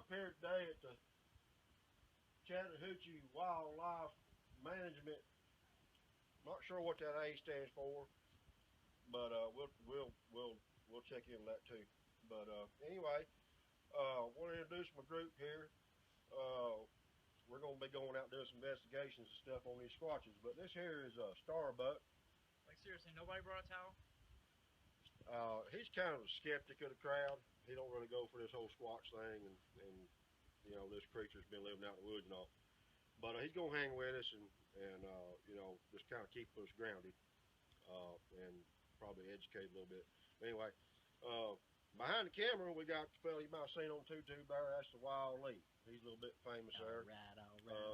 up here today at the Chattahoochee Wildlife Management. Not sure what that A stands for, but we'll check into that too. But anyway, want to introduce my group here. We're going to be going out doing some investigations and stuff on these squatches. But this here is a Starbuck. Like seriously, nobody brought a towel? He's kind of a skeptic of the crowd. He don't really go for this whole squatch thing, and you know, this creature's been living out in the woods and all. But he's gonna hang with us and you know, just kind of keep us grounded and probably educate a little bit. Anyway, behind the camera we got the fella you might have seen on YouTube there. That's the Wild Lee. He's a little bit famous there.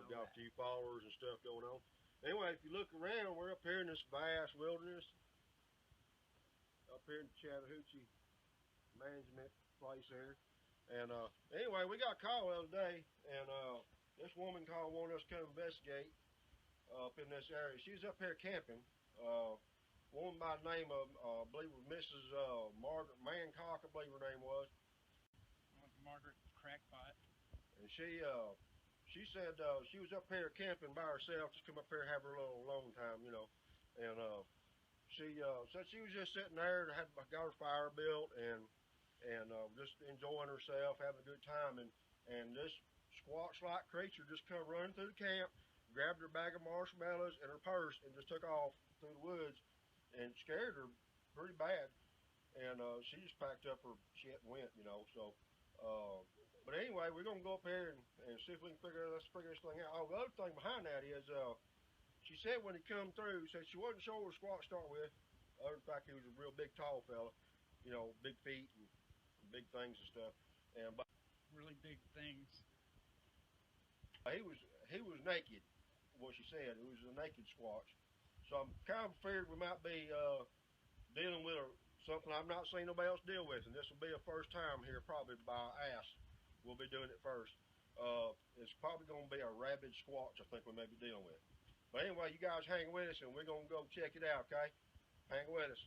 Got a few followers and stuff going on. Anyway, if you look around, we're up here in this vast wilderness, up here in the Chattahoochee Management place here. And anyway, we got a call the other day, and this woman called, wanted us to come investigate up in this area. She was up here camping. Woman by the name of, I believe it was Mrs. Margaret Mancock, I believe her name was. Margaret Crackpot. And she said she was up here camping by herself, just come up here and have her little alone time, you know. And she said she was just sitting there, got her fire built, and just enjoying herself, having a good time. And this squatch-like creature just come running through the camp, grabbed her bag of marshmallows and her purse, and just took off through the woods, and scared her pretty bad. And she just packed up her shit and went, you know. So, but anyway, we're gonna go up here and see if we can figure this thing out. Oh, the other thing behind that is, she said when he come through, said she wasn't sure what squat to start with. Other than the fact he was a real big, tall fella, you know, big feet and big things and stuff. And but really big things. he was naked. What she said, it was a naked squatch. So I'm kind of feared we might be dealing with something I've not seen nobody else deal with, and this will be a first time here, probably by A.S.S. We'll be doing it first. It's probably going to be a rabid squatch, I think we may be dealing with. But anyway, you guys hang with us, and we're going to go check it out, okay? Hang with us.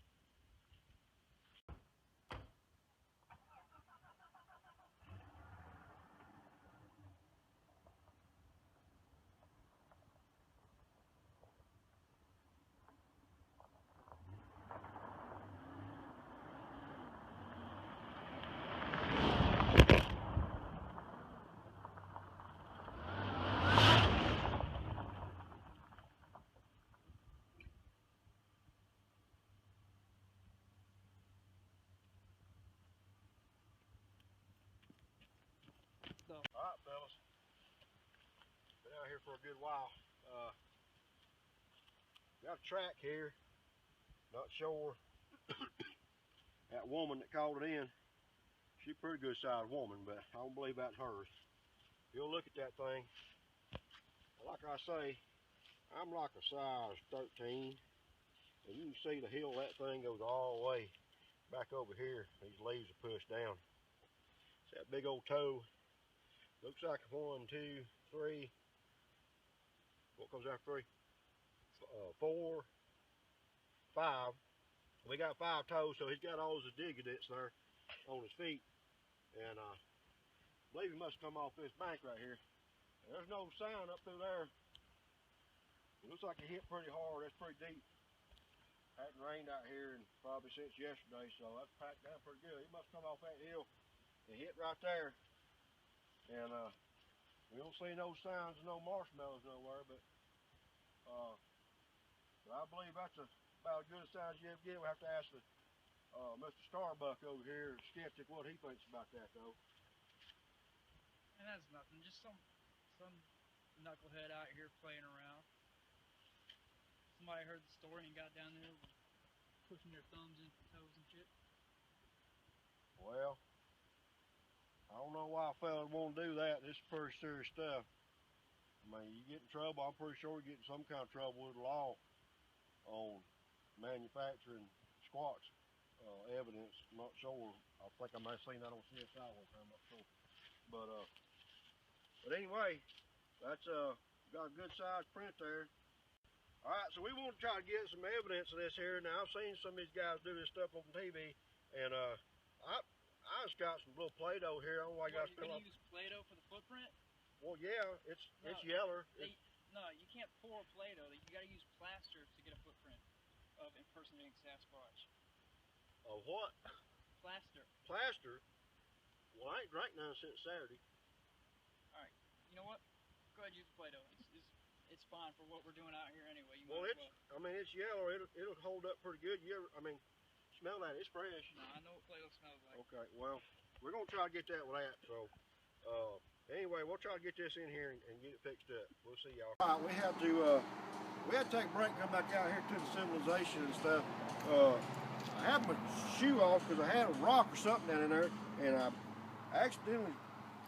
Alright, fellas. Been out here for a good while. Got a track here. Not sure. That woman that called it in, she's a pretty good sized woman, but I don't believe that's hers. You'll look at that thing. Like I say, I'm like a size 13. And you can see the heel of that thing goes all the way back over here. These leaves are pushed down. It's that big old toe. Looks like 1, 2, 3. What comes after 3? 4, 5. We got 5 toes, so he's got all his digits there on his feet. And I believe he must come off this bank right here. And there's no sound up through there. It looks like he hit pretty hard. That's pretty deep. Hadn't rained out here and probably since yesterday, so that's packed down pretty good. He must come off that hill and hit right there. And we don't see no signs of no marshmallows nowhere, but I believe that's about as good a size you ever get. We'll have to ask the, Mr. Starbuck over here, skeptic, what he thinks about that though. And that's nothing, just some knucklehead out here playing around. Somebody heard the story and got down there pushing their thumbs into toes and shit. Well, I don't know why a fella would want to do that. This is pretty serious stuff. I mean, you get in trouble, I'm pretty sure you're getting some kind of trouble with the law on manufacturing squatch evidence. I'm not sure. I think I might have seen that on CSI one time, I'm not sure. But anyway, that's got a good size print there. Alright, so we want to try to get some evidence of this here. Now, I've seen some of these guys do this stuff on TV, and I I just got some little Play-Doh here. I don't know why I got You can use Play-Doh for the footprint? Well, yeah, it's yeller. No, you can't pour Play-Doh. You got to use plaster to get a footprint of impersonating Sasquatch. Of what? Plaster. Plaster? Well, I ain't drank none since Saturday. All right. You know what? Go ahead and use Play-Doh. It's fine for what we're doing out here anyway. I mean, it's yellow. It'll hold up pretty good. Smell that? It's fresh. No, I know what Play-Doh smells like. Okay. Well, we're gonna try to get that with that. So, anyway, we'll try to get this in here and get it fixed up. We'll see y'all. All right, we had to take a break, come back out here to the civilization and stuff. I had my shoe off because I had a rock or something down in there, and I accidentally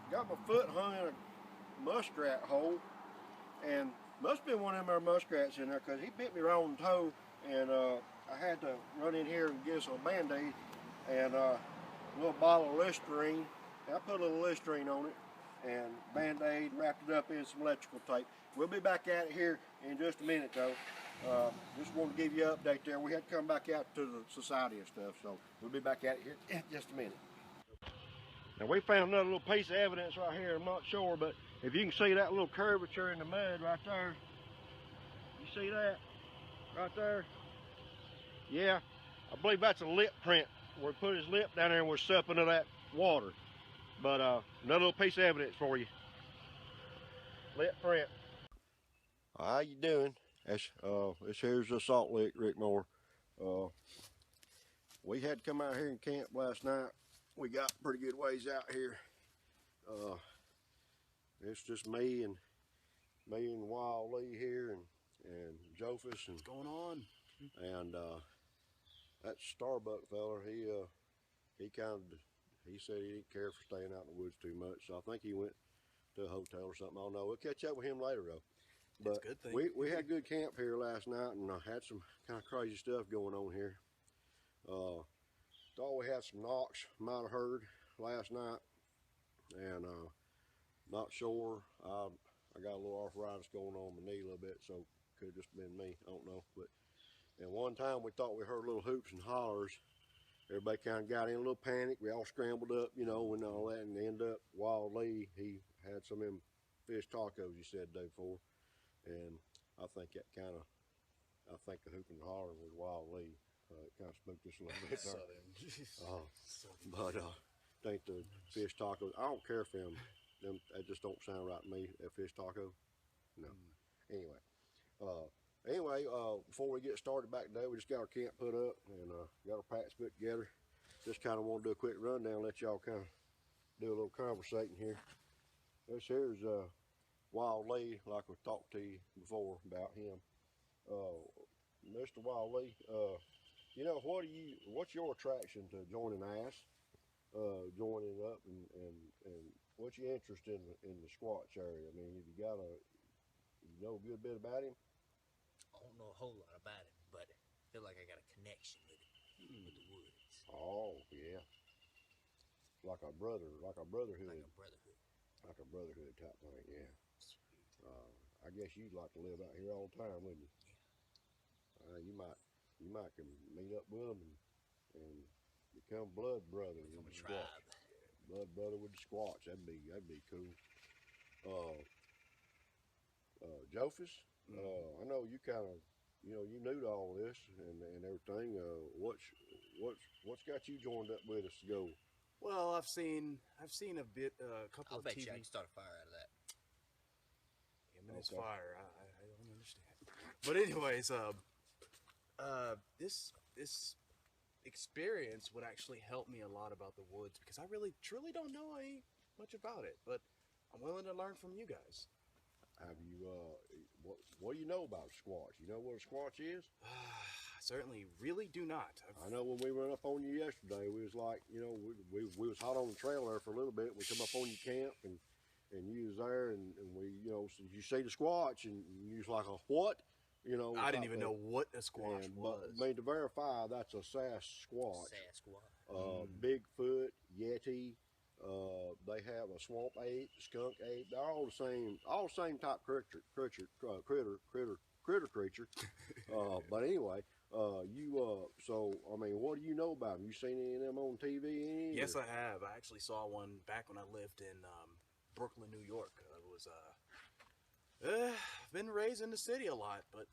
got my foot hung in a muskrat hole, and must have been one of them there muskrats in there because he bit me right on the toe, and I had to run in here and get us a Band-Aid and a little bottle of Listerine. I put a little Listerine on it and Band-Aid, wrapped it up in some electrical tape. We'll be back at it here in just a minute though. Just wanted to give you an update there. We had to come back out to the society and stuff, so we'll be back at it here in just a minute. Now we found another little piece of evidence right here. I'm not sure, but if you can see that little curvature in the mud right there, you see that right there? Yeah, I believe that's a lip print where he put his lip down there and was supping to that water. But another little piece of evidence for you. Lip print. How you doing? This here's a salt lick, Rick Moore. We had to come out here and camp last night. We got pretty good ways out here. It's just me and Wild Lee here and Jophus and what's going on? And that Starbuck fella, he said he didn't care for staying out in the woods too much, so I think he went to a hotel or something. I don't know. We'll catch up with him later though. But that's a good thing. We had good camp here last night, and I had some kind of crazy stuff going on here. Thought we had some knocks, might have heard last night, and not sure. I got a little arthritis going on my knee a little bit, so could have just been me. I don't know. But and one time we thought we heard little hoops and hollers. Everybody kind of got in a little panic. We all scrambled up, you know, and all that, and ended up Wild Lee. He had some of them fish tacos you said the day before, and I think the hooping and hollering was Wild Lee. It kind of spooked us a little bit there. But I think the fish tacos, I don't care if them they just don't sound right to me, that fish taco. No. Anyway, before we get started back today, we just got our camp put up and got our packs put together. Just kind of want to do a quick rundown, let y'all kind of do a little conversating here. This here's Wild Lee, like we talked to you before about him. Mr. Wild Lee, you know, what's your attraction to joining A.S.S, joining up, and what's your interest in the Squatch area? I mean, you know a good bit about him? I don't know a whole lot about him, but I feel like I got a connection with it, with the woods. Oh, yeah. Like a brotherhood. Like a brotherhood. Like a brotherhood type thing, yeah. I guess you'd like to live out here all the time, wouldn't you? Yeah. You might can meet up with them and become blood brothers. Become a tribe. Blood brother with the Squatch. That'd be cool. Jophus, I know you kind of, you know, you knew to all this and everything. What's got you joined up with us to go? Well, I've seen a couple of I'll bet TV. you I can start a fire out of that. Yeah, it's fire. I don't understand. But anyways, this experience would actually help me a lot about the woods because I really truly don't know much about it, but I'm willing to learn from you guys. Have you what do you know about Squatch? You know what a Squatch is? I certainly really do not. I know when we went up on you yesterday, we was like, you know, we was hot on the trail there for a little bit. We come up on your camp and you was there and we, you know, so you see the Squatch and you was like, a what? You know, I didn't even know what a Squatch was. But I mean, to verify, that's a Sasquatch. Sasquatch. Bigfoot, Yeti. They have a swamp ape, skunk ape. They're all the same type creature. But anyway, So I mean, what do you know about them? You seen any of them on TV? Any, Yes, or? I have. I actually saw one back when I lived in Brooklyn, New York. Been raised in the city a lot, but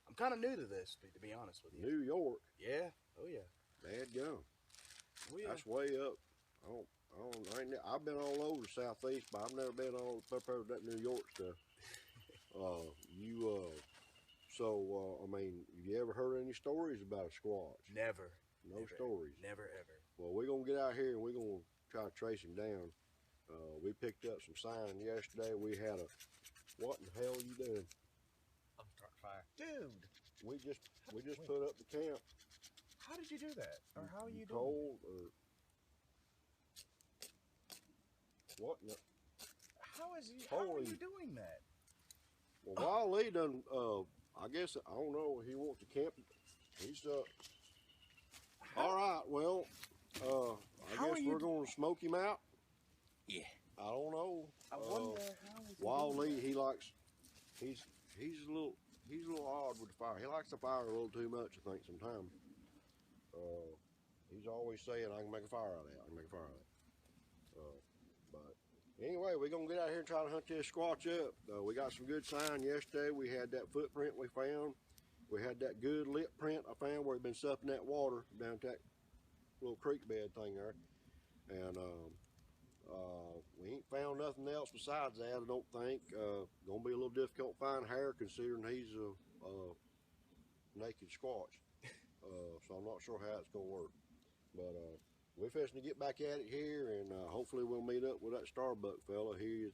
I'm kind of new to this, to be honest with you. New York. Yeah. Oh yeah. Bad gum. Oh yeah. That's way up. I've been all over the southeast, but I've never been all up there with that New York stuff. I mean, have you ever heard any stories about a squatch? Never. No Never, stories. Never ever. Well, we're gonna get out here and we're gonna try to trace him down. We picked up some sign yesterday. We had a, what in the hell are you doing? I'm starting fire, dude. We just put up the camp. How did you do that? Or how are you doing? Cold or what? In the, How are you doing that? well, Wally done. I guess I don't know. He wants to camp. He's all right. Well, I guess we're going to smoke him out. Yeah. I don't know. I wonder how is he Wally, doing that? he likes. He's a little odd with the fire. He likes the fire a little too much, I think, sometimes. He's always saying, I can make a fire out of that. I can make a fire out of that. But anyway, we're going to get out here and try to hunt this squatch up. We got some good sign yesterday. We had that footprint we found. We had that good lip print I found where he'd been supping that water down at that little creek bed thing there. And we ain't found nothing else besides that, I don't think. Gonna be a little difficult to find hair considering he's a naked squatch. So I'm not sure how it's gonna work. But we're fixing to get back at it here, and hopefully we'll meet up with that Starbuck fella. He's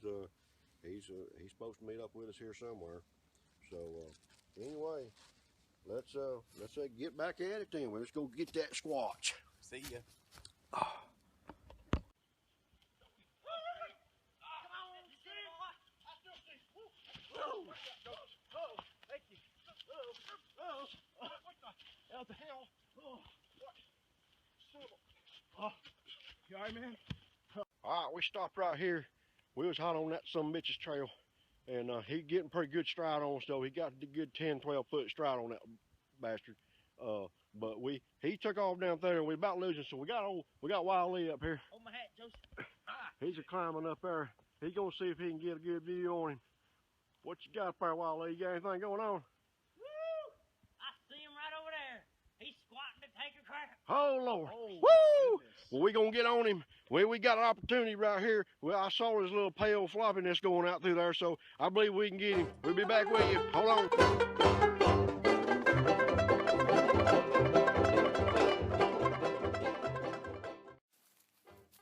supposed to meet up with us here somewhere. So anyway, let's get back at it then. Let's go get that squatch. See ya. What the hell? What? You alright, man? Alright, we stopped right here. We was hot on that some bitch's trail, and he getting pretty good stride on us though. He got a good 10-12 foot stride on that bastard. But he took off down there and we about losing, so we got Wild Lee up here. Hold my hat, Joseph. He's a climbing up there. He's gonna see if he can get a good view on him. What you got up there, Wild Lee? You got anything going on? Woo! I see him right over there. He's squatting to take a crap. Oh Lord! Oh, Woo! goodness. Well, we gonna get on him. We got an opportunity right here. Well, I saw his little pale floppiness going out through there, so I believe we can get him. We'll be back with you. Hold on.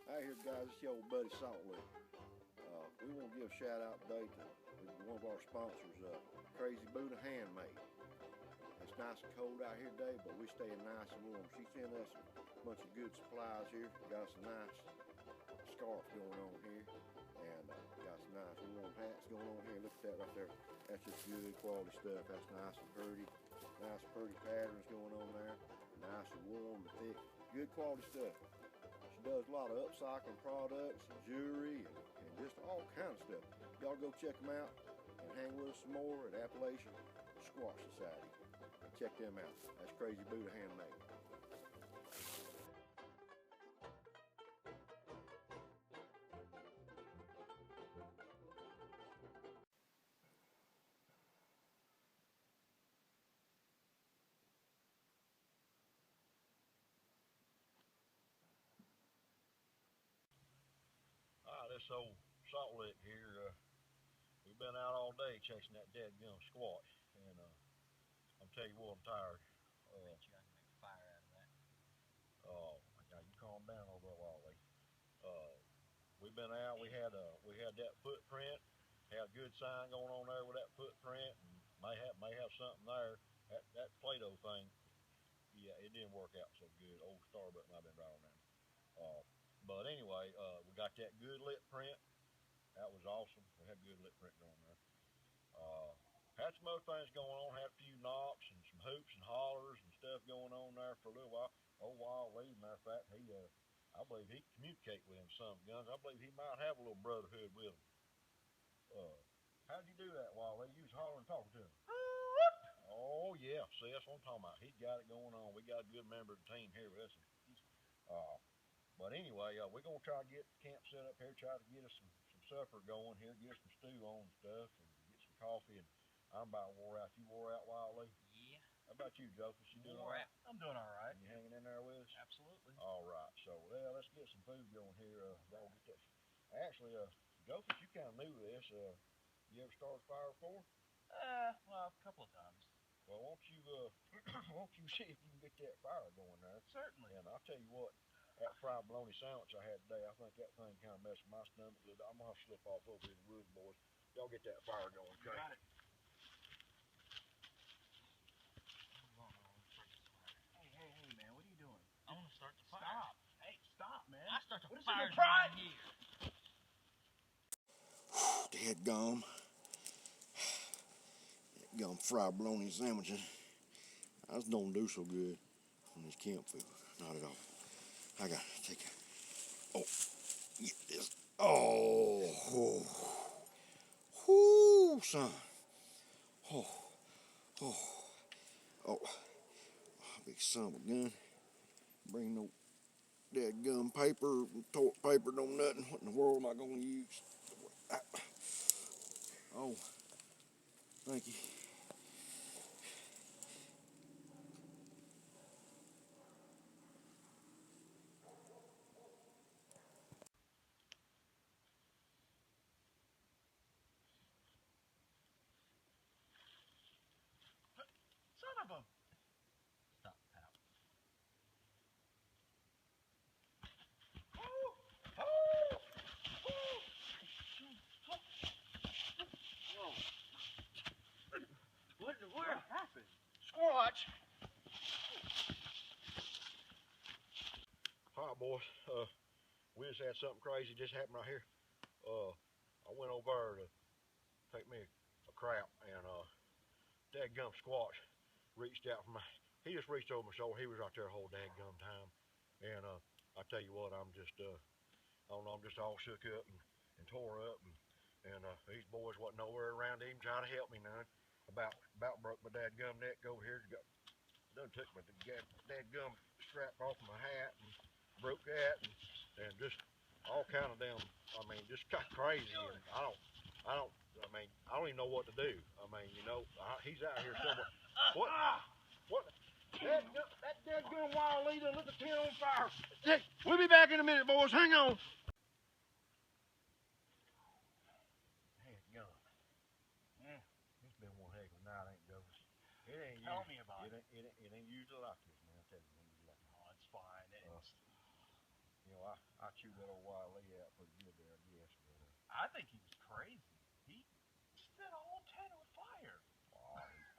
Hi here, guys. It's your old buddy Salt Lick. We want to give a shout out today to one of our sponsors, Crazy Buddha Handmade. It's nice and cold out here today, but we're staying nice and warm. She sent us a bunch of good supplies here. Got us a nice scarf going on here, and got some nice warm hats going on here. Look at that right there. That's just good quality stuff. That's nice and pretty. Nice pretty patterns going on there. Nice and warm and thick. Good quality stuff. She does a lot of upcycling products, jewelry, and just all kinds of stuff. Y'all go check them out and hang with us some more at Appalachian Squatch Society. And check them out. That's Crazy Buddha Handmade. This old Salt Lick here, we've been out all day chasing that dead gum squatch, and I'm telling you what, I'm tired. I bet you I can make a fire out of that. Oh, now you calm down over there, Wally. We've been out. We had that footprint. Had a good sign going on there with that footprint, and may have something there. That Play-Doh thing, yeah, it didn't work out so good. Old Starbuck might have been right on that. But anyway, we got that good lip print. That was awesome. We had good lip print going there. Had some other things going on. Had a few knocks and some hoops and hollers and stuff going on there for a little while. Oh, Wild Lee, matter of fact, I believe he communicate with him some guns. I believe he might have a little brotherhood with him. How'd you do that, Wild Lee? You was hollering and talking to him. Oh Oh yeah, see that's what I'm talking about. He's got it going on. We got a good member of the team here with us. But anyway, we're gonna try to get camp set up here, try to get us some supper going here, get us some stew on and stuff, and get some coffee. And I'm about wore out. You wore out, Wiley? Yeah. How about you, Joseph? You doing all Wore right? out. I'm doing all right. You hanging in there with us? Absolutely. All right. So well, let's get some food going here. Y'all get that. Actually, Joseph, you kind of new to this. You ever started a fire before? Well, a couple of times. Well, won't you won't you see if you can get that fire going there? Certainly. And I'll tell you what, that fried bologna sandwich I had today, I think that thing kind of messed with my stomach a little bit. I'm gonna have to slip off over here in the woods, boys. Y'all get that fire going, okay? Got it. Hey, man, what are you doing? I want to start the fire. Stop. Hey, stop, man. I start the What is fire in the pride? around here. Dadgum. Dadgum fried bologna sandwiches. I just don't do so good on this camp food. Not at all. I gotta take a. Oh, get this. Oh, whoo, son. Oh, big son of a gun. Bring no dadgum paper, toilet paper, no nothing. What in the world am I gonna use? Oh, thank you. Son of a... Stop, pal. What happened? Squatch. All right, boys. We just had something crazy just happen right here. I went over to take me a crap, and dadgum Squatch reached out from my. He just reached over my shoulder. He was right there the whole dadgum time, and I tell you what, I'm just I don't know, I'm just all shook up and tore up, and these boys wasn't nowhere around to even try to help me none. About broke my dadgum neck over here. Done took my dadgum strap off my hat and broke that, and just all kind of damn. I mean, just got crazy, and I don't even know what to do. I mean, you know, he's out here somewhere. What? That dadgum wild leader lit the tent on fire. We'll be back in a minute, boys. Hang on. Dadgum. It's been one heck of a night, ain't it, Ghost? It ain't. Tell me about it. It ain't usually like this, man. I tell you, it ain't usually like this. Oh, it's fine. You know, I chewed that old wild Lee out pretty good there, I guess. But I think he was crazy. He set a whole tent on fire.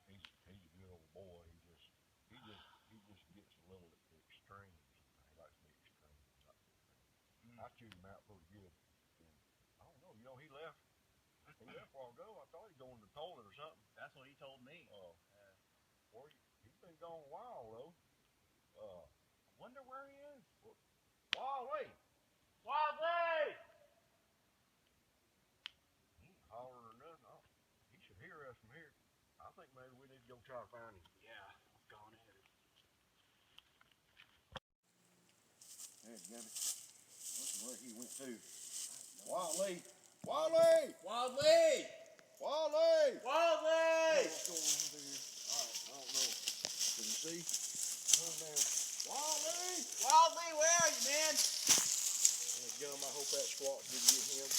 he's a good old boy. He just gets a little extreme. He likes to be extreme. I chewed him out pretty good. And I don't know. You know, he left. He left a while ago. I thought he'd gone to the toilet or something. That's what he told me. Boy, he's been gone a while though. I wonder where he is. Wally! Wildly! He ain't hollering or nothing. He should hear us from here. I think maybe we need to go try to find him. Yeah, let's go on ahead. Dadgummit. Listen where he went to. Wally! Wally! Wildly! Wally! Wildly! What's going on over here? Alright, I don't know. Can you see? Turn down. Wally! Wildly, where are you, man? Dadgum, I hope that Squatch didn't get him.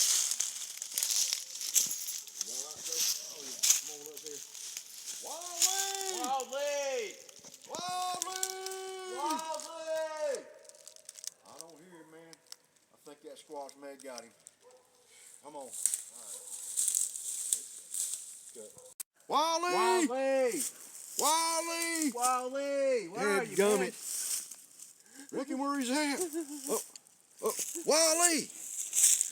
You alright, Joe? Oh yeah. Come on up here. Wally! Wildly! Wally! Wildly! I don't hear him, man. I think that Squatch may have got him. Come on. Alright. Good. Wally! Wildly! Wally! Wildly! Where are you, Dadgummit. man? Reckon where he's at. Wally!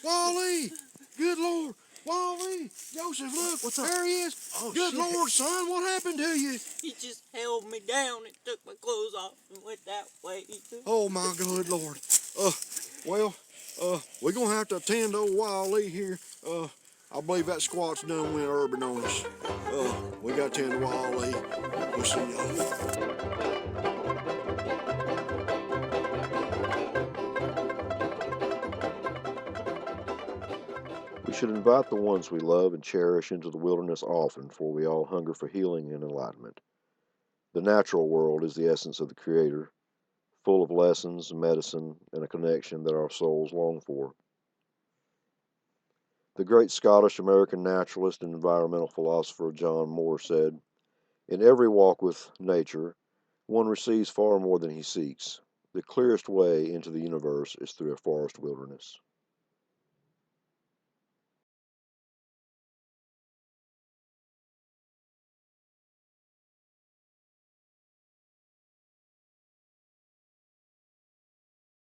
Wally! Good Lord! Wally! Joseph, look! What's up? There he is! Oh, Good shit. Lord, son! What happened to you? He just held me down and took my clothes off and went that way. Oh, my good Lord. Well, we're going to have to attend to old Wally here. I believe that squatch done went urban on us. We got to tend to Wally. We'll see y'all. We should invite the ones we love and cherish into the wilderness often, for we all hunger for healing and enlightenment. The natural world is the essence of the Creator, full of lessons, medicine, and a connection that our souls long for. The great Scottish American naturalist and environmental philosopher John Moore said, "In every walk with nature, one receives far more than he seeks. The clearest way into the universe is through a forest wilderness."